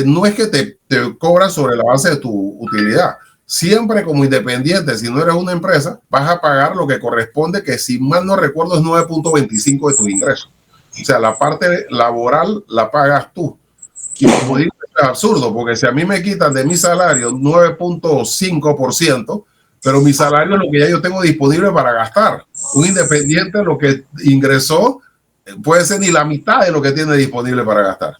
Speaker 7: no es que te cobran sobre la base de tu utilidad. Siempre como independiente, si no eres una empresa, vas a pagar lo que corresponde, que si mal no recuerdo es 9.25 de tus ingresos. O sea, la parte laboral la pagas tú. Y como digo, es absurdo, porque si a mí me quitan de mi salario 9.5%, pero mi salario es lo que ya yo tengo disponible para gastar. Un independiente lo que ingresó puede ser ni la mitad de lo que tiene disponible para gastar.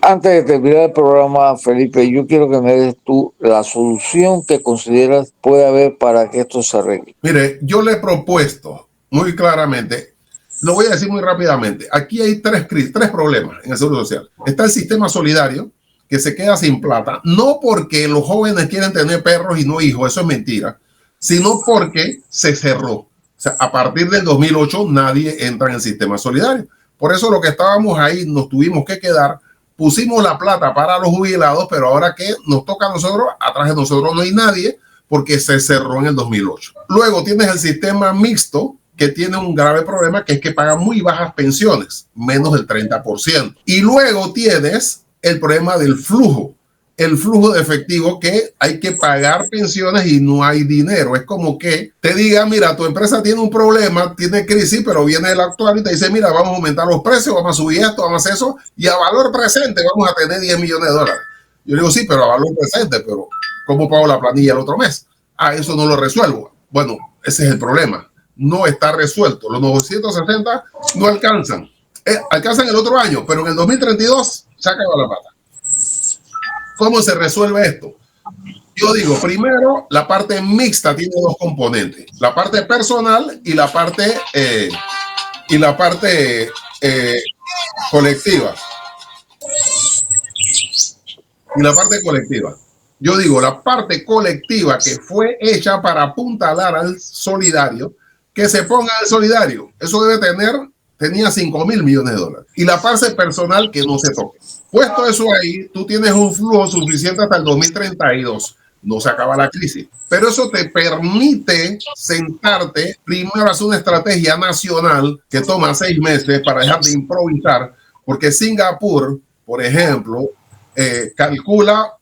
Speaker 2: Antes de terminar el programa, Felipe, yo quiero que me des tú la solución que consideras puede haber para que esto se arregle.
Speaker 7: Mire, yo le he propuesto muy claramente, lo voy a decir muy rápidamente, aquí hay tres problemas en el Seguro Social. Está el sistema solidario, que se queda sin plata, no porque los jóvenes quieren tener perros y no hijos, eso es mentira, sino porque se cerró. O sea, a partir del 2008 nadie entra en el sistema solidario. Por eso lo que estábamos ahí nos tuvimos que quedar. Pusimos la plata para los jubilados, pero ahora que nos toca a nosotros, atrás de nosotros no hay nadie, porque se cerró en el 2008. Luego tienes el sistema mixto, que tiene un grave problema, que es que paga muy bajas pensiones, menos del 30%. Y luego tienes el problema del flujo, el flujo de efectivo, que hay que pagar pensiones y no hay dinero. Es como que te diga, mira, tu empresa tiene un problema, tiene crisis, pero viene el actual y te dice, mira, vamos a aumentar los precios, vamos a subir esto, vamos a hacer eso, y a valor presente vamos a tener $10 millones. Yo digo, sí, pero a valor presente, pero ¿cómo pago la planilla el otro mes? Eso no lo resuelvo. Bueno, ese es el problema. No está resuelto. Los 960 no alcanzan. Alcanzan el otro año, pero en el 2032 se acaba la pata. ¿Cómo se resuelve esto? Yo digo, primero, la parte mixta tiene dos componentes. La parte personal y la parte colectiva. Y la parte colectiva. Yo digo, la parte colectiva que fue hecha para apuntalar al solidario, que se ponga al solidario. Eso tenía 5.000 millones de dólares. Y la parte personal que no se toque. Puesto eso ahí, tú tienes un flujo suficiente hasta el 2032. No se acaba la crisis. Pero eso te permite sentarte, primero hacer una estrategia nacional que toma 6 meses para dejar de improvisar, porque Singapur, por ejemplo,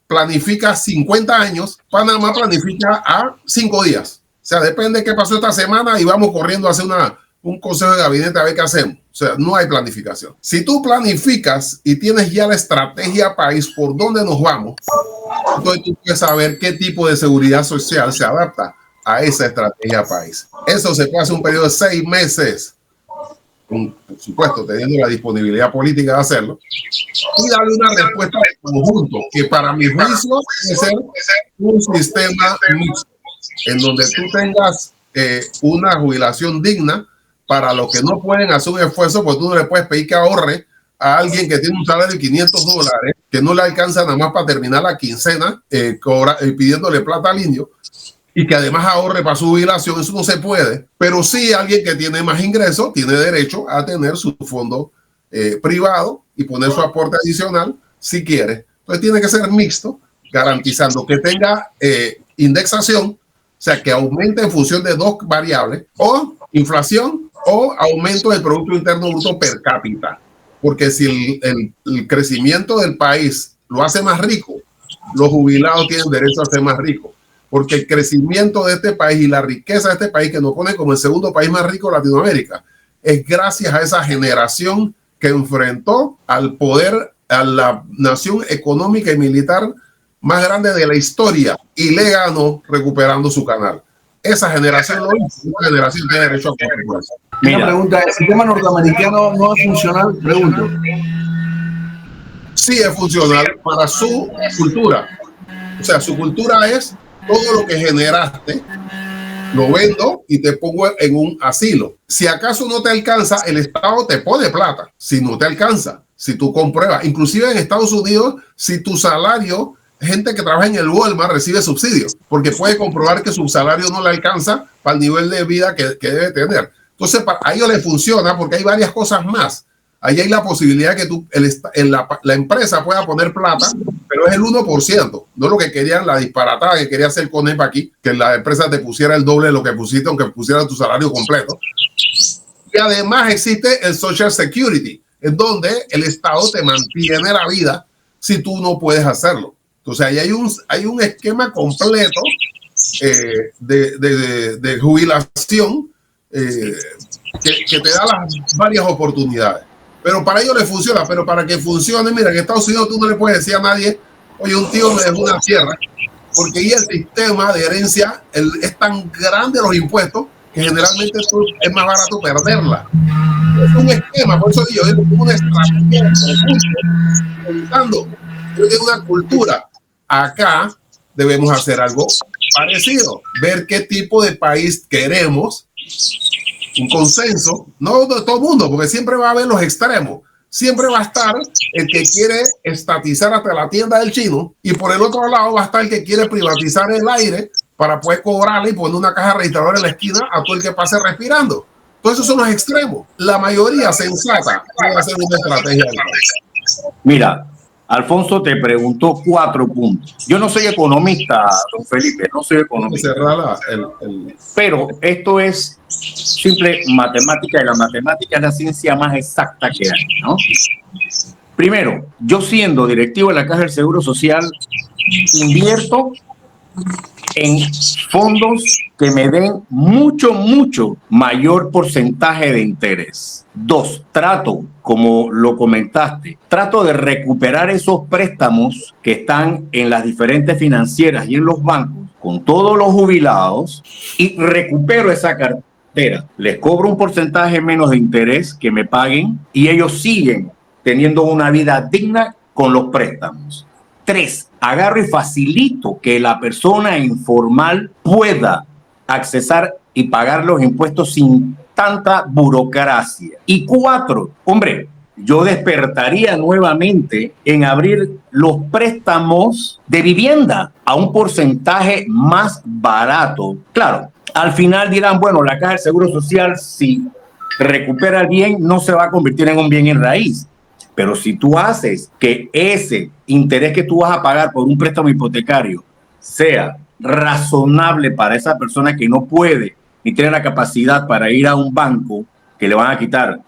Speaker 7: planifica 50 años, Panamá planifica a 5 días. O sea, depende de qué pasó esta semana y vamos corriendo a hacer un consejo de gabinete a ver qué hacemos. O sea, no hay planificación. Si tú planificas y tienes ya la estrategia país por dónde nos vamos, entonces tú puedes saber qué tipo de seguridad social se adapta a esa estrategia país. Eso se puede hacer un periodo de 6 meses, por supuesto, teniendo la disponibilidad política de hacerlo, y darle una respuesta de conjunto, que para mi juicio debe ser un sistema mixto, en donde tú tengas una jubilación digna para los que no pueden hacer un esfuerzo, porque tú no le puedes pedir que ahorre a alguien que tiene un salario de $500, que no le alcanza nada más para terminar la quincena, pidiéndole plata al indio, y que además ahorre para su jubilación. Eso no se puede, pero sí alguien que tiene más ingresos tiene derecho a tener su fondo privado y poner su aporte adicional si quiere. Entonces tiene que ser mixto, garantizando que tenga indexación, o sea, que aumente en función de 2 variables, o inflación o aumento del Producto Interno Bruto per cápita. Porque si el crecimiento del país lo hace más rico, los jubilados tienen derecho a ser más ricos. Porque el crecimiento de este país y la riqueza de este país, que nos pone como el segundo país más rico de Latinoamérica, es gracias a esa generación que enfrentó al poder, a la nación económica y militar más grande de la historia, y le ganó recuperando su canal. Esa generación lo hizo. Una generación tiene derecho a consecuencias.
Speaker 5: Una pregunta, ¿el sistema norteamericano no es funcional? Pregunto.
Speaker 7: Sí es funcional para su cultura. O sea, su cultura es todo lo que generaste, lo vendo y te pongo en un asilo. Si acaso no te alcanza, el Estado te pone plata. Si no te alcanza, si tú compruebas. Inclusive en Estados Unidos, si tu salario, gente que trabaja en el Walmart recibe subsidios, porque puede comprobar que su salario no le alcanza para el nivel de vida que debe tener. Entonces, a ellos les funciona porque hay varias cosas más. Ahí hay la posibilidad que la empresa pueda poner plata, pero es el 1%, no lo que querían, la disparatada que quería hacer Conep aquí, que la empresa te pusiera el doble de lo que pusiste, aunque pusiera tu salario completo. Y además existe el Social Security, en donde el Estado te mantiene la vida si tú no puedes hacerlo. Entonces ahí hay un esquema completo de jubilación que te da las varias oportunidades. Pero para ellos les funciona, pero para que funcione, mira, en Estados Unidos tú no le puedes decir a nadie, oye, un tío me dejó una tierra, porque ahí el sistema de herencia es tan grande los impuestos que generalmente es más barato perderla. Es un esquema, por eso digo, es una estrategia pensando, es una cultura. Acá debemos hacer algo parecido, ver qué tipo de país queremos, un consenso, no de todo el mundo, porque siempre va a haber los extremos. Siempre va a estar el que quiere estatizar hasta la tienda del chino, y por el otro lado va a estar el que quiere privatizar el aire para poder cobrarle y poner una caja registradora en la esquina a todo el que pase respirando. Todos esos son los extremos. La mayoría sensata puede hacer una estrategia.
Speaker 3: Mira, Alfonso te preguntó 4 puntos. Yo no soy economista, don Felipe, no soy economista. Pero esto es simple matemática, y la matemática es la ciencia más exacta que hay, ¿no? Primero, yo siendo directivo de la Caja del Seguro Social, invierto en fondos que me den mucho mayor porcentaje de interés. 2, trato, como lo comentaste, trato de recuperar esos préstamos que están en las diferentes financieras y en los bancos con todos los jubilados y recupero esa cartera. Les cobro un porcentaje menos de interés que me paguen y ellos siguen teniendo una vida digna con los préstamos. 3, agarro y facilito que la persona informal pueda accesar y pagar los impuestos sin tanta burocracia. Y 4, hombre, yo despertaría nuevamente en abrir los préstamos de vivienda a un porcentaje más barato. Claro, al final dirán, bueno, la Caja del Seguro Social, si recupera el bien, no se va a convertir en un bien en raíz. Pero si tú haces que ese interés que tú vas a pagar por un préstamo hipotecario sea razonable para esa persona que no puede ni tiene la capacidad para ir a un banco que le van a quitar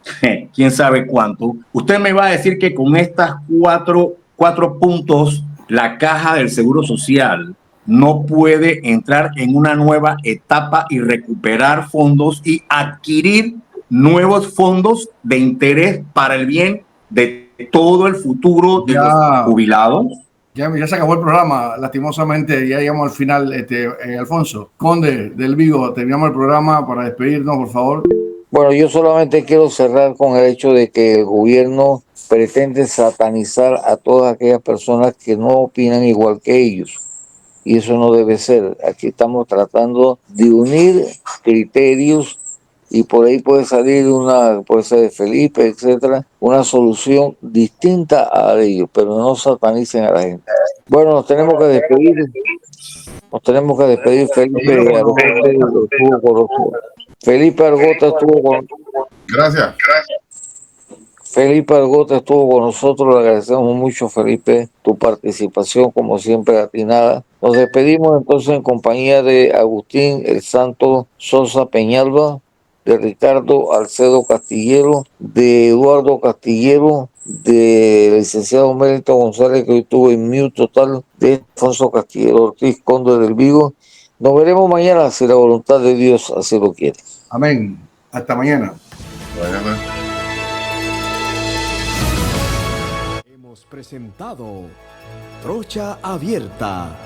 Speaker 3: quién sabe cuánto, usted me va a decir que con estas cuatro puntos la Caja del Seguro Social no puede entrar en una nueva etapa y recuperar fondos y adquirir nuevos fondos de interés para el bien de todo el futuro de los jubilados.
Speaker 5: Ya se acabó el programa, lastimosamente, ya llegamos al final. Alfonso, Conde del Vigo, terminamos el programa para despedirnos, por favor.
Speaker 2: Bueno, yo solamente quiero cerrar con el hecho de que el gobierno pretende satanizar a todas aquellas personas que no opinan igual que ellos. Y eso no debe ser. Aquí estamos tratando de unir criterios y por ahí puede salir puede ser de Felipe, etcétera, una solución distinta a ellos, pero no satanicen a la gente. Bueno, nos tenemos que despedir. Felipe Argota estuvo con nosotros. Felipe Argota estuvo con
Speaker 7: Gracias.
Speaker 2: Felipe Argota estuvo con nosotros, le agradecemos mucho, Felipe, tu participación, como siempre, atinada. Nos despedimos entonces en compañía de Agustín El Santo Sosa Peñalba, de Ricardo Alcedo Castillero, de Eduardo Castillero, de licenciado Mérito González, que hoy estuvo en mute total, de Alfonso Castillero Ortiz, Conde del Vigo. Nos veremos mañana si la voluntad de Dios así lo quiere.
Speaker 5: Amén. Hasta mañana.
Speaker 1: Hemos presentado Trocha Abierta.